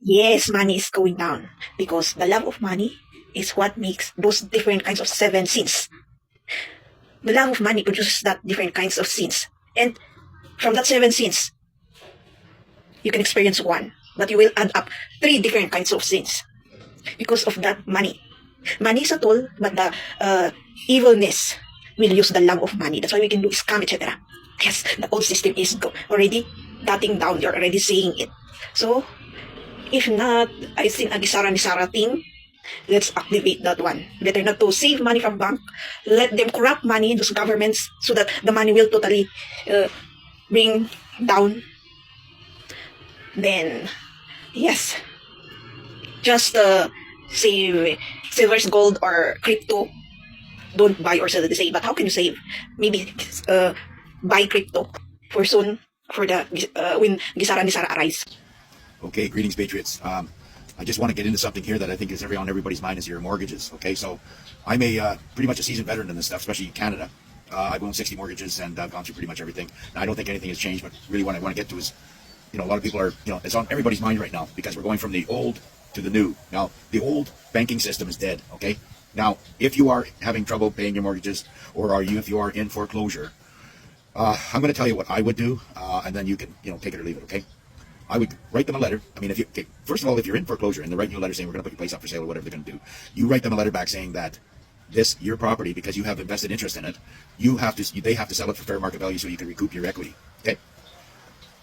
Yes, money is going down because the love of money is what makes those different kinds of seven sins. The love of money produces that different kinds of sins. And from that seven sins, you can experience one, but you will add up three different kinds of sins because of that money. Money is a tool, but the evilness will use the love of money. That's why we can do scam, etc. Yes, the old system is already dotting down. You're already seeing it. So, if not, I think a Gisara ni Sarah thing, let's activate that one. Better not to save money from bank. Let them corrupt money in those governments so that the money will totally bring down. Then, yes, just save silver's gold or crypto. Don't buy or sell at the same. But how can you save? Maybe buy crypto for soon for the when Gisara ni Sarah arise. Okay, greetings, Patriots. I just want to get into something here that I think is on everybody's mind is your mortgages. Okay, so I'm a pretty much a seasoned veteran in this stuff, especially in Canada. I've owned 60 mortgages and I've gone through pretty much everything. Now, I don't think anything has changed, but really what I want to get to is, a lot of people are, it's on everybody's mind right now because we're going from the old to the new. Now, the old banking system is dead. Okay. Now, if you are having trouble paying your mortgages, or if you are in foreclosure, I'm going to tell you what I would do, and then you can, take it or leave it. Okay. I would write them a letter. I mean, first of all, if you're in foreclosure and they're writing you a letter saying we're going to put your place up for sale or whatever they're going to do, you write them a letter back saying that your property, because you have invested interest in it, they have to sell it for fair market value so you can recoup your equity. Okay.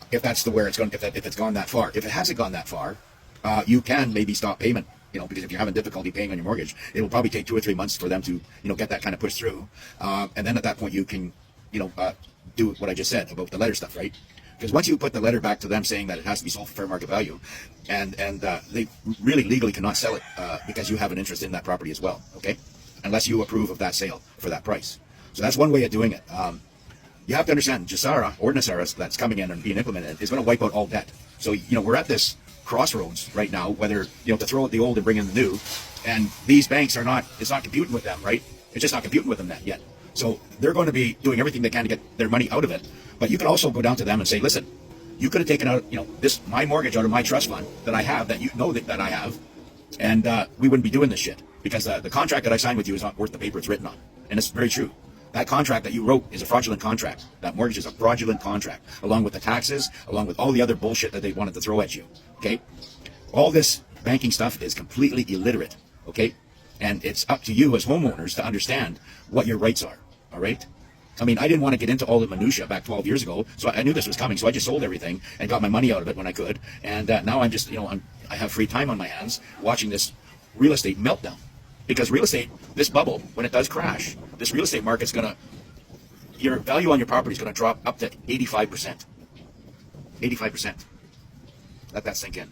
If that's where it's going, if it's gone that far, if it hasn't gone that far, you can maybe stop payment. Because if you're having difficulty paying on your mortgage, it will probably take 2 or 3 months for them to, get that kind of pushed through. And then at that point you can, do what I just said about the letter stuff, right? Because once you put the letter back to them saying that it has to be sold for fair market value, and they really legally cannot sell it because you have an interest in that property as well, okay? Unless you approve of that sale for that price. So that's one way of doing it. You have to understand, Gisara, or Nasara, that's coming in and being implemented, is going to wipe out all debt. So, we're at this crossroads right now, whether, to throw out the old and bring in the new, and these banks it's not computing with them, right? It's just not computing with them yet. So they're going to be doing everything they can to get their money out of it. But you can also go down to them and say, listen, you could have taken out, my mortgage out of my trust fund that I have, that that I have, and we wouldn't be doing this shit because the contract that I signed with you is not worth the paper it's written on. And it's very true. That contract that you wrote is a fraudulent contract. That mortgage is a fraudulent contract, along with the taxes, along with all the other bullshit that they wanted to throw at you. Okay? All this banking stuff is completely illiterate. Okay? And it's up to you as homeowners to understand what your rights are. All right? I mean, I didn't want to get into all the minutia back 12 years ago, so I knew this was coming, so I just sold everything and got my money out of it when I could. And now I'm just, I have free time on my hands watching this real estate meltdown. Because real estate, this bubble, when it does crash, this real estate market's your value on your property is going to drop up to 85%. 85%. Let that sink in.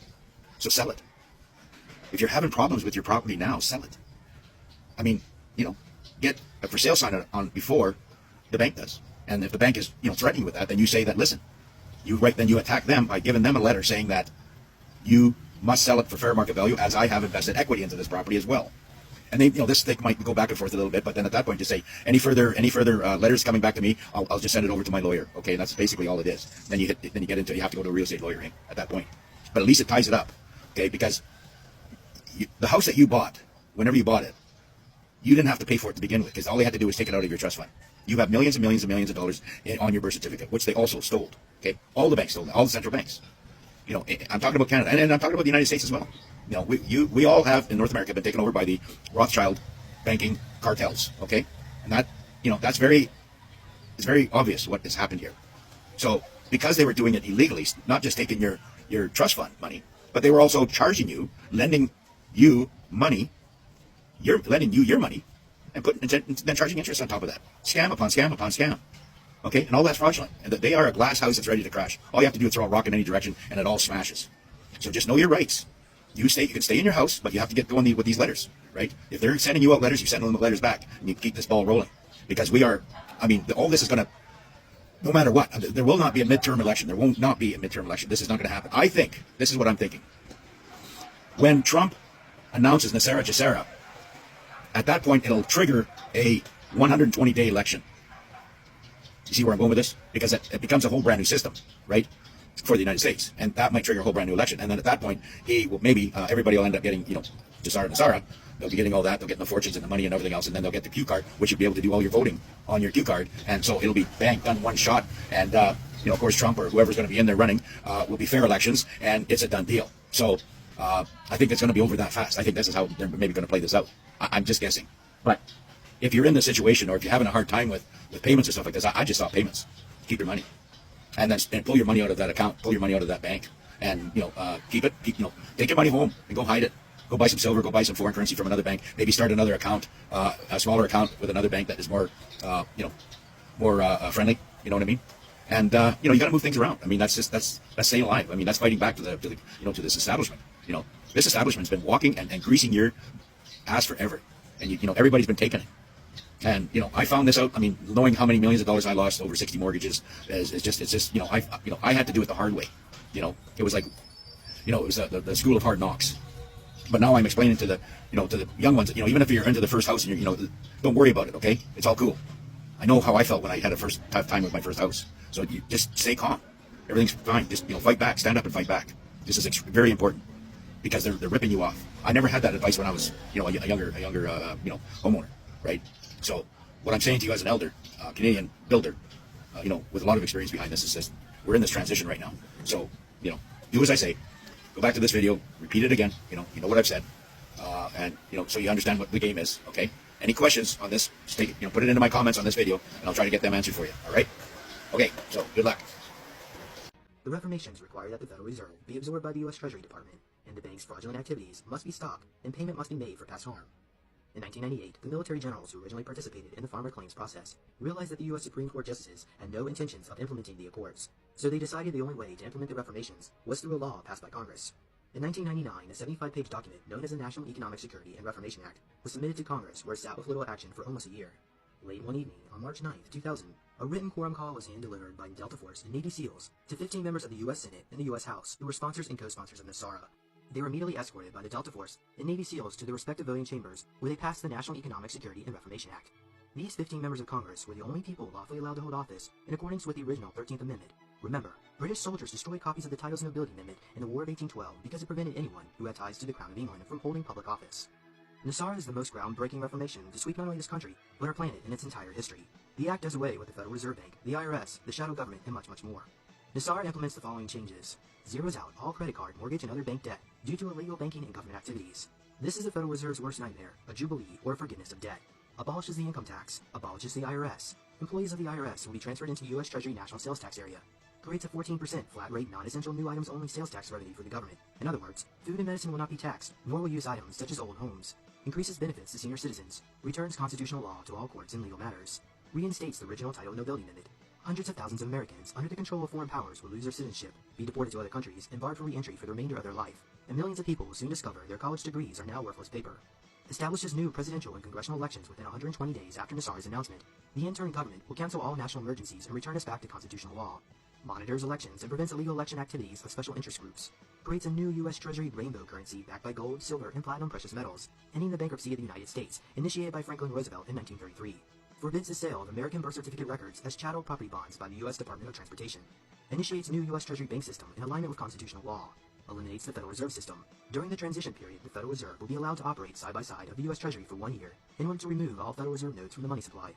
So sell it. If you're having problems with your property now, sell it. I mean, get a for sale sign on before the bank does. And if the bank is, threatening you with that, then you say that, listen, then you attack them by giving them a letter saying that you must sell it for fair market value as I have invested equity into this property as well. And they, they might go back and forth a little bit, but then at that point just say, any further letters coming back to me, I'll just send it over to my lawyer. Okay, and that's basically all it is. Then you have to go to a real estate lawyer at that point. But at least it ties it up, okay? Because the house that you bought, whenever you bought it, you didn't have to pay for it to begin with, because all they had to do was take it out of your trust fund. You have millions and millions and millions of dollars on your birth certificate, which they also stole. Okay, all the banks stole it, all the central banks. I'm talking about Canada, and I'm talking about the United States as well. We all have in North America been taken over by the Rothschild banking cartels. Okay, and that it's very obvious what has happened here. So because they were doing it illegally, not just taking your trust fund money, but they were also charging you, lending you money, lending you your money, and then charging interest on top of that. Scam upon scam upon scam. Okay, and all that's fraudulent. And they are a glass house that's ready to crash. All you have to do is throw a rock in any direction, and it all smashes. So just know your rights. You can stay in your house, but you have to get going with these letters, right? If they're sending you out letters, you send them letters back, and you keep this ball rolling. Because all this is going to, no matter what, there will not be a midterm election. There won't not be a midterm election. This is not going to happen. I think, this is what I'm thinking. When Trump announces Nasara Gisara, at that point, it'll trigger a 120-day election. You see where I'm going with this? Because it becomes a whole brand new system, right? for the United States, and that might trigger a whole brand new election. And then at that point, he will maybe everybody will end up getting, Jassara and Nasara. They'll be getting all that. They'll get the fortunes and the money and everything else, and then they'll get the Q card, which you'll be able to do all your voting on your Q card. And so it'll be bang, done, one shot. And of course, Trump or whoever's going to be in there running will be fair elections, and it's a done deal. So I think it's going to be over that fast. I think this is how they're maybe going to play this out. I'm just guessing. But if you're in this situation, or if you're having a hard time with payments and stuff like this, I just stop payments. Keep your money, and then pull your money out of that account, pull your money out of that bank, and keep it. Take your money home and go hide it. Go buy some silver, go buy some foreign currency from another bank, maybe start another account, a smaller account with another bank that is more, more friendly, you know what I mean? And, you got to move things around. I mean, that's staying alive. I mean, that's fighting back to to this establishment. This establishment's been walking and greasing your ass forever. And, everybody's been taking it. And, I found this out. I mean, knowing how many millions of dollars I lost, over 60 mortgages, it's just, I had to do it the hard way. It was like, it was the school of hard knocks. But now I'm explaining to the young ones, even if you're into the first house and don't worry about it, okay? It's all cool. I know how I felt when I had a tough time with my first house. So you just stay calm. Everything's fine. Just, fight back, stand up and fight back. This is very important because they're ripping you off. I never had that advice when I was, a younger, homeowner, right? So what I'm saying to you as an elder, Canadian builder, with a lot of experience behind this is this, we're in this transition right now. So, do as I say. Go back to this video, repeat it again, you know what I've said, and, so you understand what the game is, okay? Any questions on this, just take it, put it into my comments on this video, and I'll try to get them answered for you, all right? Okay, so good luck. The reformations require that the Federal Reserve be absorbed by the U.S. Treasury Department, and the bank's fraudulent activities must be stopped, and payment must be made for past harm. In 1998, the military generals who originally participated in the farmer claims process realized that the U.S. Supreme Court justices had no intentions of implementing the accords, so they decided the only way to implement the reformations was through a law passed by Congress. In 1999, a 75-page document known as the National Economic Security and Reformation Act was submitted to Congress, where it sat with little action for almost a year. Late one evening, on March 9, 2000, a written quorum call was hand-delivered by Delta Force and Navy SEALs to 15 members of the U.S. Senate and the U.S. House, who were sponsors and co-sponsors of NESARA. They were immediately escorted by the Delta Force and Navy SEALs to their respective voting chambers, where they passed the National Economic Security and Reformation Act. These 15 members of Congress were the only people lawfully allowed to hold office in accordance with the original 13th Amendment. Remember, British soldiers destroyed copies of the Titles of Nobility Amendment in the War of 1812 because it prevented anyone who had ties to the Crown of England from holding public office. NESARA is the most groundbreaking reformation to sweep not only this country, but our planet in its entire history. The Act does away with the Federal Reserve Bank, the IRS, the shadow government, and much, much more. NESARA implements the following changes. Zeroes out all credit card, mortgage, and other bank debt due to illegal banking and government activities. This is the Federal Reserve's worst nightmare, a jubilee or a forgiveness of debt. Abolishes the income tax, abolishes the IRS. Employees of the IRS will be transferred into U.S. Treasury National Sales Tax Area. Creates a 14% flat rate non-essential new items only sales tax revenue for the government. In other words, food and medicine will not be taxed, nor will use items such as old homes. Increases benefits to senior citizens. Returns constitutional law to all courts in legal matters. Reinstates the original Title of Nobility Amendment. Hundreds of thousands of Americans under the control of foreign powers will lose their citizenship, be deported to other countries, and barred for re-entry for the remainder of their life. And millions of people will soon discover their college degrees are now worthless paper. Establishes new presidential and congressional elections within 120 days after NESARA's announcement. The interim government will cancel all national emergencies and return us back to constitutional law. Monitors elections and prevents illegal election activities of special interest groups. Creates a new U.S. Treasury rainbow currency backed by gold, silver, and platinum precious metals, ending the bankruptcy of the United States, initiated by Franklin Roosevelt in 1933. Forbids the sale of American birth certificate records as chattel property bonds by the U.S. Department of Transportation. Initiates new U.S. Treasury bank system in alignment with constitutional law. Eliminates the Federal Reserve System. During the transition period, the Federal Reserve will be allowed to operate side by side of the U.S. Treasury for 1 year in order to remove all Federal Reserve notes from the money supply.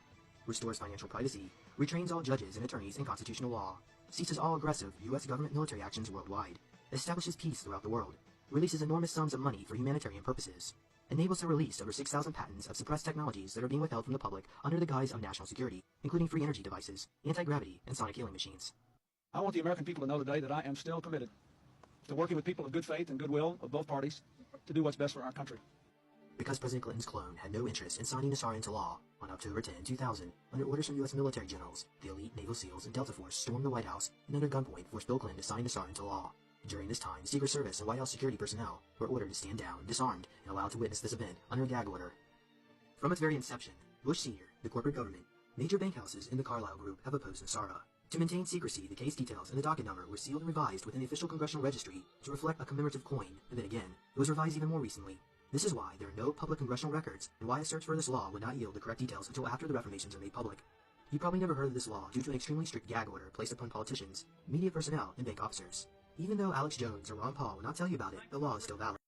Restores financial privacy. Retrains all judges and attorneys in constitutional law. Ceases all aggressive U.S. government military actions worldwide. Establishes peace throughout the world. Releases enormous sums of money for humanitarian purposes. Enables the release of over 6,000 patents of suppressed technologies that are being withheld from the public under the guise of national security, including free energy devices, anti-gravity, and sonic healing machines. I want the American people to know today that I am still committed to working with people of good faith and goodwill of both parties to do what's best for our country. Because President Clinton's clone had no interest in signing NESARA into law, on October 10, 2000, under orders from U.S. military generals, the elite Naval SEALs and Delta Force stormed the White House and under gunpoint forced Bill Clinton to sign NESARA into law. During this time, Secret Service and White House security personnel were ordered to stand down, disarmed, and allowed to witness this event under a gag order. From its very inception, Bush Sr., the corporate government, major bank houses, and the Carlyle Group have opposed NESARA. To maintain secrecy, the case details and the docket number were sealed and revised within the official congressional registry to reflect a commemorative coin, and then again, it was revised even more recently. This is why there are no public congressional records, and why a search for this law would not yield the correct details until after the reformations are made public. You probably never heard of this law due to an extremely strict gag order placed upon politicians, media personnel, and bank officers. Even though Alex Jones or Ron Paul will not tell you about it, the law is still valid.